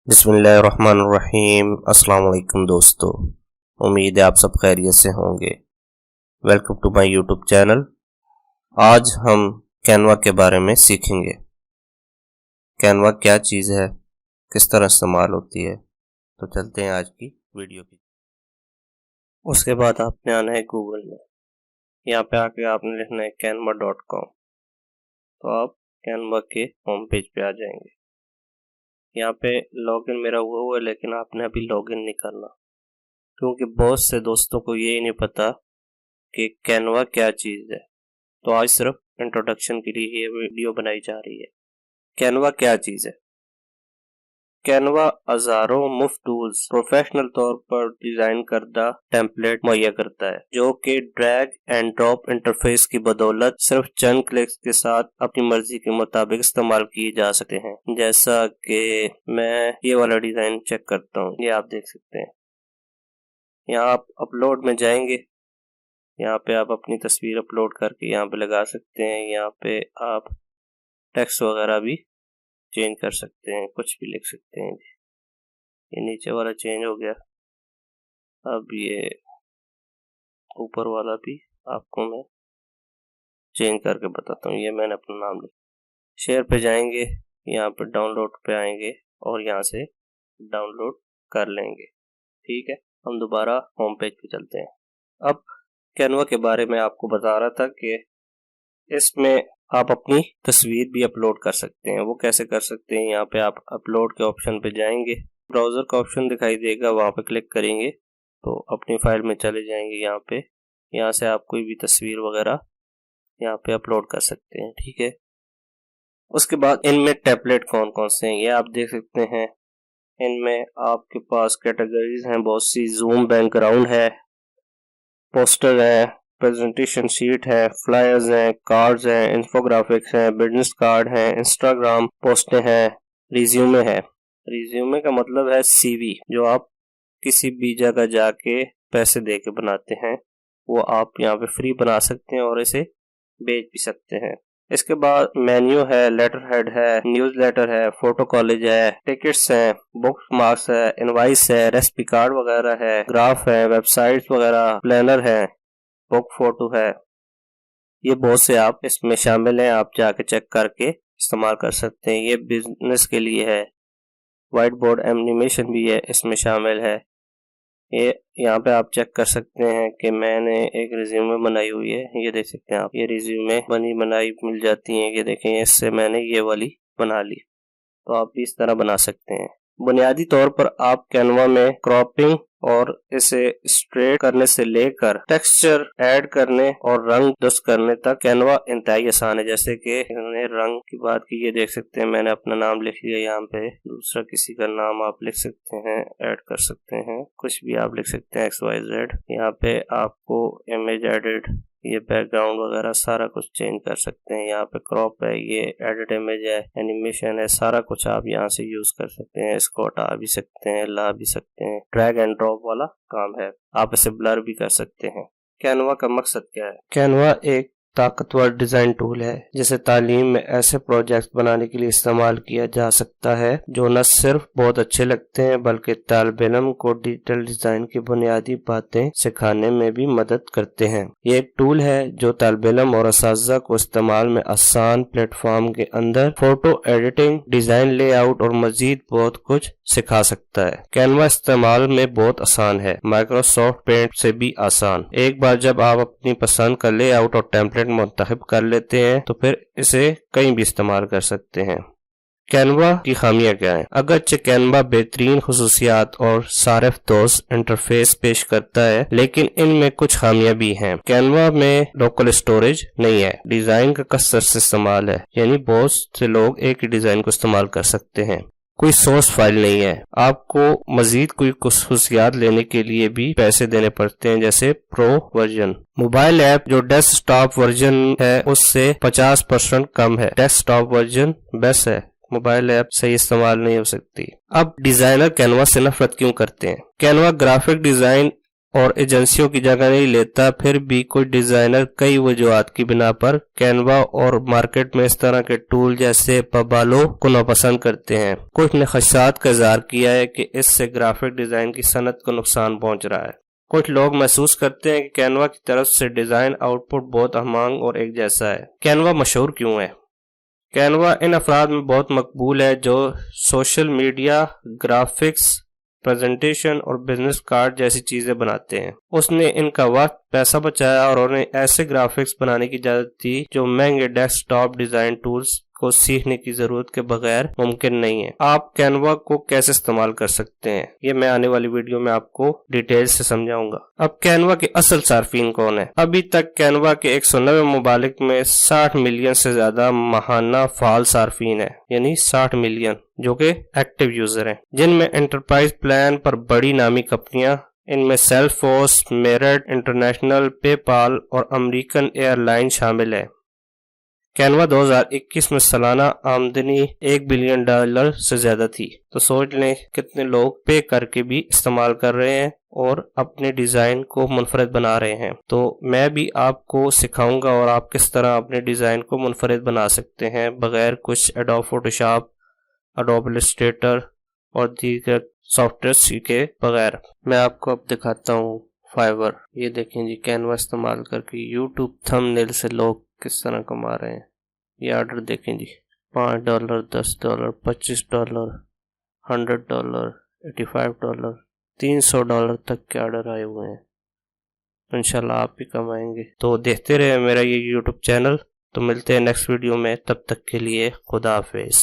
बिस्मिल्लाहिर्रहमानिर्रहीम। अस्सलाम वालेकुम दोस्तों, उम्मीद है आप सब खैरियत से होंगे। Welcome to my YouTube channel. आज हम कैनवा के बारे में सीखेंगे। कैनवा क्या चीज़ है, किस तरह इस्तेमाल होती है। तो चलते हैं आज की वीडियो की। उसके बाद आपने आना है गूगल में। यहाँ पे आके आपने लिखना है canva.com। तो आप कैनवा के होम पेज पे आ जाएंगे। यहाँ पे लॉगिन मेरा हुआ है, लेकिन आपने अभी लॉगिन नहीं करना, क्योंकि बहुत से दोस्तों को ये ही नहीं पता कि कैनवा क्या चीज़ है। तो आज सिर्फ इंट्रोडक्शन के लिए ये वीडियो बनाई जा रही है। कैनवा क्या चीज़ है। कैनवा हजारों मुफ्त टूल्स प्रोफेशनल तौर पर डिजाइन करदा टेम्पलेट मुहैया करता है, जो कि ड्रैग एंड ड्रॉप इंटरफेस की बदौलत सिर्फ चंद क्लिक्स के साथ अपनी मर्जी के मुताबिक इस्तेमाल किए जा सकते हैं। जैसा कि मैं ये वाला डिजाइन चेक करता हूँ, ये आप देख सकते हैं। यहाँ आप अपलोड में जाएंगे, यहाँ पे आप अपनी तस्वीर अपलोड करके यहाँ पे लगा सकते हैं। यहाँ पे आप टेक्स्ट वगैरह भी चेंज कर सकते हैं, कुछ भी लिख सकते हैं। ये नीचे वाला चेंज हो गया, अब ये ऊपर वाला भी आपको मैं चेंज करके बताता हूँ। ये मैंने अपना नाम लिखा। शेयर पे जाएंगे, यहाँ पे डाउनलोड पे आएंगे और यहाँ से डाउनलोड कर लेंगे। ठीक है, हम दोबारा होम पेज पे चलते हैं। अब कैनवा के बारे में आपको बता रहा था कि इसमें आप अपनी तस्वीर भी अपलोड कर सकते हैं। वो कैसे कर सकते हैं, यहाँ पे आप अपलोड के ऑप्शन पे जाएंगे, ब्राउज़र का ऑप्शन दिखाई देगा, वहाँ पे क्लिक करेंगे तो अपनी फाइल में चले जाएंगे। यहाँ से आप कोई भी तस्वीर वगैरह यहाँ पे अपलोड कर सकते हैं। ठीक है, उसके बाद इनमें टेम्पलेट कौन कौन से हैं ये आप देख सकते हैं। इनमें आपके पास कैटेगरीज हैं बहुत सी। जूम बैकग्राउंड है, पोस्टर है, प्रेजेंटेशन शीट है, फ्लायर्स हैं, कार्ड्स हैं, इन्फोग्राफिक्स हैं, बिजनेस कार्ड हैं, इंस्टाग्राम पोस्टें हैं, रिज्यूमे है। रिज्यूमे का मतलब है सीवी, जो आप किसी भी जगह जाके पैसे दे के बनाते हैं, वो आप यहाँ पे फ्री बना सकते हैं और इसे बेच भी सकते हैं। इसके बाद मेन्यू है, लेटर हेड है, न्यूज लेटर है, फोटो कॉलेज है, टिकट्स हैं, बुक मार्क्स है, इनवाइस है, रेसिपी कार्ड वगैरह है, ग्राफ है, वेबसाइट्स वगैरह, प्लानर है, बुक फोटो है। ये बहुत से आप इसमें शामिल हैं, आप जाके चेक करके इस्तेमाल कर सकते हैं। ये बिजनेस के लिए है। वाइट बोर्ड एनिमेशन भी है इसमें शामिल है। ये यहाँ पे आप चेक कर सकते हैं कि मैंने एक रिज्यूमे बनाई हुई है, ये देख सकते हैं आप। ये रिज्यूमे बनी बनाई मिल जाती हैं, ये देखें, इससे मैंने ये वाली बना ली। तो आप भी इस तरह बना सकते हैं। बुनियादी तौर पर आप कैनवा में क्रॉपिंग और इसे स्ट्रेट करने से लेकर टेक्सचर ऐड करने और रंग दुरुस्त करने तक कैनवा इंतहाई आसान है। जैसे कि इन्होंने रंग की बात की, ये देख सकते हैं मैंने अपना नाम लिख लिया। यहाँ पे दूसरा किसी का नाम आप लिख सकते हैं, ऐड कर सकते हैं, कुछ भी आप लिख सकते हैं, XYZ। यहाँ पे आपको इमेज एडिट, ये बैकग्राउंड वगैरह सारा कुछ चेंज कर सकते हैं। यहाँ पे क्रॉप है, ये एडिट इमेज है, एनिमेशन है, सारा कुछ आप यहाँ से यूज कर सकते हैं। इसको हटा भी सकते हैं, ला भी सकते हैं। ड्रैग एंड ड्रॉप वाला काम है, आप इसे ब्लर भी कर सकते हैं। कैनवा का मकसद क्या है। कैनवा एक ताकतवर डिजाइन टूल है जिसे तालीम में ऐसे प्रोजेक्ट बनाने के लिए इस्तेमाल किया जा सकता है जो न सिर्फ बहुत अच्छे लगते हैं बल्कि तालिब इल्म को डिजिटल डिजाइन की बुनियादी बातें सिखाने में भी मदद करते हैं। ये एक टूल है जो तालिब इल्म और असातिज़ा को इस्तेमाल में आसान प्लेटफॉर्म के अंदर फोटो एडिटिंग, डिजाइन, लेआउट और मजीद बहुत कुछ सिखा सकता है। कैनवा इस्तेमाल में बहुत आसान है, माइक्रोसॉफ्ट पेंट से भी आसान। एक बार जब आप अपनी पसंद का लेआउट और टेम्पलेट मुंतखब कर लेते हैं तो फिर इसे कहीं भी इस्तेमाल कर सकते हैं। कैनवा की खामियां क्या हैं। अगरचे कैनवा बेहतरीन खुसूसियात और सारिफ दोस्त इंटरफेस पेश करता है, लेकिन इनमें कुछ खामियां भी हैं। कैनवा में लोकल स्टोरेज नहीं है, डिजाइन का कसरत से इस्तेमाल है, यानी बहुत से लोग एक ही डिजाइन को इस्तेमाल कर सकते हैं। कोई सोर्स फाइल नहीं है, आपको मजीद कोई खुसूसियात लेने के लिए भी पैसे देने पड़ते हैं, जैसे प्रो वर्जन। मोबाइल ऐप जो डेस्कटॉप वर्जन है उससे 50% कम है। डेस्कटॉप वर्जन बेस्ट है, मोबाइल ऐप सही इस्तेमाल नहीं हो सकती। अब डिजाइनर कैनवा से नफरत क्यों करते हैं। कैनवा ग्राफिक डिजाइन और एजेंसियों की जगह नहीं लेता, फिर भी कोई डिजाइनर कई वजूहात की बिना पर कैनवा और मार्केट में इस तरह के टूल जैसे पबालो को नापसंद करते हैं। कुछ ने खदशात का इजहार किया है कि इससे ग्राफिक डिजाइन की सनत को नुकसान पहुंच रहा है। कुछ लोग महसूस करते हैं कि कैनवा की तरफ से डिजाइन आउटपुट बहुत अहमांग और एक जैसा है। कैनवा मशहूर क्यों है? कैनवा इन अफराद में बहुत मकबूल है जो सोशल मीडिया, ग्राफिक्स, प्रेजेंटेशन और बिजनेस कार्ड जैसी चीजें बनाते हैं। उसने इनका वक्त, पैसा बचाया और उन्हें ऐसे ग्राफिक्स बनाने की इजाजत दी जो महंगे डेस्कटॉप डिजाइन टूल्स को सीखने की जरूरत के बगैर मुमकिन नहीं है। आप कैनवा को कैसे इस्तेमाल कर सकते हैं, ये मैं आने वाली वीडियो में आपको डिटेल से समझाऊंगा। अब कैनवा के असल सार्फिन कौन है? अभी तक कैनवा के 190 ममालिक में 60 मिलियन से ज्यादा माहाना फाल सार्फिन है, यानी 60 मिलियन जो कि एक्टिव यूजर हैं, जिनमें एंटरप्राइज प्लान पर बड़ी नामी कंपनियां, इनमें सेल्सफोर्स, मेरिट इंटरनेशनल, पेपाल और अमेरिकन एयरलाइन शामिल है। कैनवा 2021 में सालाना आमदनी $1 बिलियन से ज्यादा थी। तो सोच लें कितने लोग पे करके भी इस्तेमाल कर रहे हैं और अपने डिजाइन को मुनफरद बना रहे हैं। तो मैं भी आपको सिखाऊंगा और आप किस तरह अपने डिजाइन को मुनफरद बना सकते हैं बगैर कुछ एडोब फोटोशॉप, एडोब इलस्ट्रेटर और दीगर सॉफ्टवेयर के बगैर। मैं आपको अब दिखाता हूँ फाइवर। ये देखें जी, कैनवा इस्तेमाल करके यूट्यूब थंबनेल से लोग किस तरह कमा रहे हैं। ये ऑर्डर देखें जी, $5, $10, $25, $100, $85, $300 तक के ऑर्डर आए हुए हैं। तो इंशाल्लाह आप भी कमाएंगे। तो देखते रहे मेरा ये यूट्यूब चैनल। तो मिलते हैं नेक्स्ट वीडियो में, तब तक के लिए खुदा हाफिज।